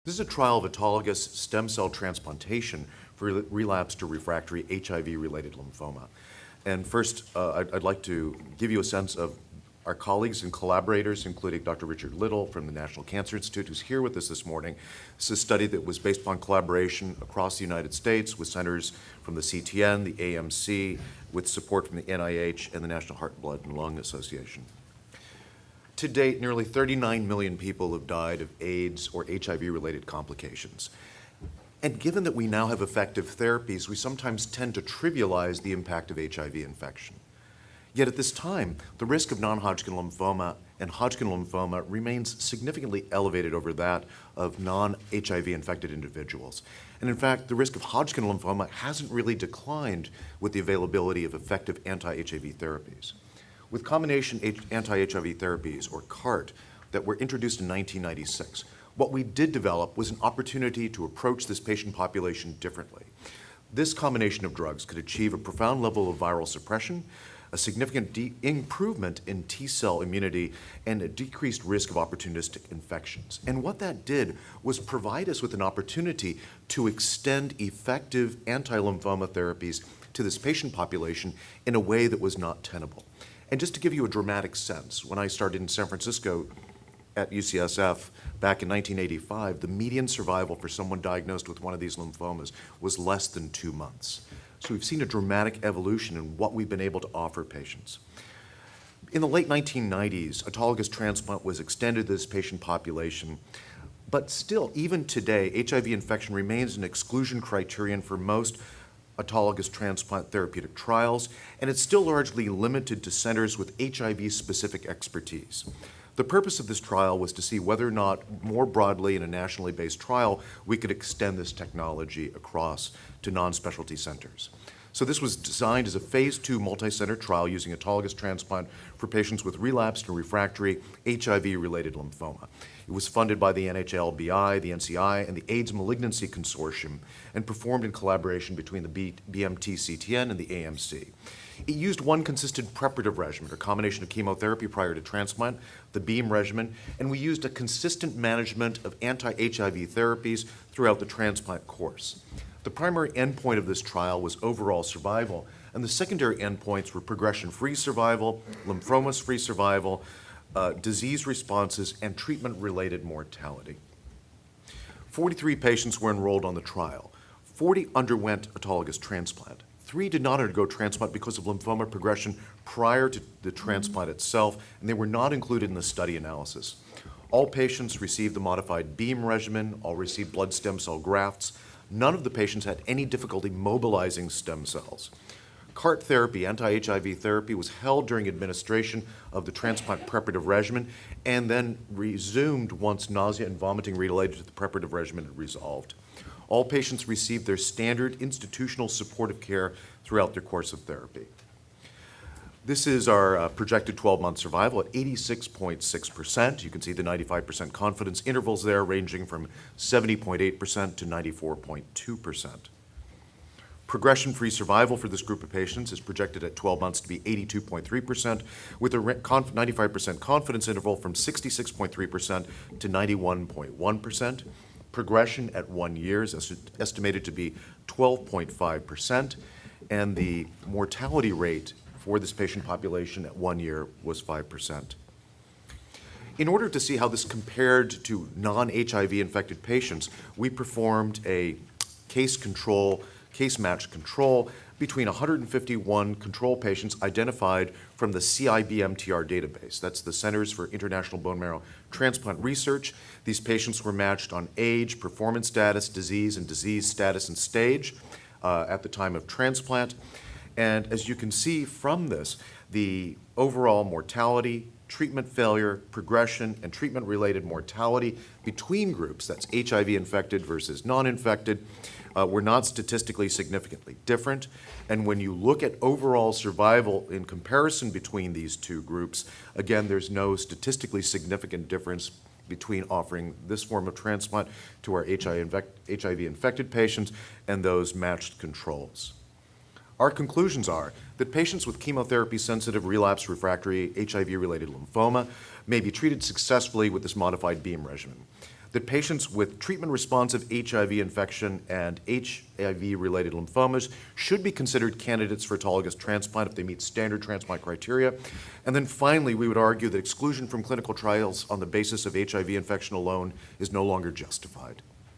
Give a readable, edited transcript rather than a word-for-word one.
This is a trial of autologous stem cell transplantation for relapsed or refractory HIV-related lymphoma. And first, I'd like to give you a sense of our colleagues and collaborators, including Dr. Richard Little from the National Cancer Institute, who's here with us this morning. This is a study that was based upon collaboration across the United States with centers from the CTN, the AMC, with support from the NIH and the National Heart, Blood, and Lung Association. To date, nearly 39 million people have died of AIDS or HIV-related complications. And given that we now have effective therapies, we sometimes tend to trivialize the impact of HIV infection. Yet at this time, the risk of non-Hodgkin lymphoma and Hodgkin lymphoma remains significantly elevated over that of non-HIV infected individuals. And in fact, the risk of Hodgkin lymphoma hasn't really declined with the availability of effective anti-HIV therapies. With combination anti-HIV therapies, or CART, that were introduced in 1996, what we did develop was an opportunity to approach this patient population differently. This combination of drugs could achieve a profound level of viral suppression, a significant improvement in T-cell immunity, and a decreased risk of opportunistic infections. And what that did was provide us with an opportunity to extend effective anti-lymphoma therapies to this patient population in a way that was not tenable. And just to give you a dramatic sense, when I started in San Francisco at UCSF back in 1985, the median survival for someone diagnosed with one of these lymphomas was less than 2 months. So we've seen a dramatic evolution in what we've been able to offer patients. In the late 1990s, autologous transplant was extended to this patient population, but still, even today, HIV infection remains an exclusion criterion for most autologous transplant therapeutic trials, and it's still largely limited to centers with HIV-specific expertise. The purpose of this trial was to see whether or not, more broadly in a nationally based trial, we could extend this technology across to non-specialty centers. So this was designed as a phase 2 multi-center trial using autologous transplant for patients with relapsed and refractory HIV-related lymphoma. It was funded by the NHLBI, the NCI, and the AIDS Malignancy Consortium, and performed in collaboration between the BMT-CTN and the AMC. It used one consistent preparative regimen, or combination of chemotherapy prior to transplant, the BEAM regimen, and we used a consistent management of anti-HIV therapies throughout the transplant course. The primary endpoint of this trial was overall survival, and the secondary endpoints were progression-free survival, lymphomas-free survival, disease responses, and treatment-related mortality. 43 patients were enrolled on the trial. 40 underwent autologous transplant. 3 did not undergo transplant because of lymphoma progression prior to the transplant itself, and they were not included in the study analysis. All patients received the modified BEAM regimen, all received blood stem cell grafts. None of the patients had any difficulty mobilizing stem cells. CART therapy, anti-HIV therapy, was held during administration of the transplant preparative regimen and then resumed once nausea and vomiting related to the preparative regimen had resolved. All patients received their standard institutional supportive care throughout their course of therapy. This is our projected 12-month survival at 86.6%. You can see the 95% confidence intervals there ranging from 70.8% to 94.2%. Progression-free survival for this group of patients is projected at 12 months to be 82.3%, with a 95% confidence interval from 66.3% to 91.1%. Progression at 1 year is estimated to be 12.5%, and the mortality rate for this patient population at 1 year was 5%. In order to see how this compared to non-HIV infected patients, we performed a case-matched control between 151 control patients identified from the CIBMTR database. That's the Centers for International Bone Marrow Transplant Research. These patients were matched on age, performance status, disease, and disease status and stage at the time of transplant. And as you can see from this, the overall mortality, treatment failure, progression, and treatment-related mortality between groups, that's HIV-infected versus non-infected, were not statistically significantly different. And when you look at overall survival in comparison between these two groups, again, there's no statistically significant difference between offering this form of transplant to our HIV-infected patients and those matched controls. Our conclusions are that patients with chemotherapy-sensitive relapsed refractory HIV-related lymphoma may be treated successfully with this modified BEAM regimen. that patients with treatment-responsive HIV infection and HIV-related lymphomas should be considered candidates for autologous transplant if they meet standard transplant criteria. And then finally, we would argue that exclusion from clinical trials on the basis of HIV infection alone is no longer justified.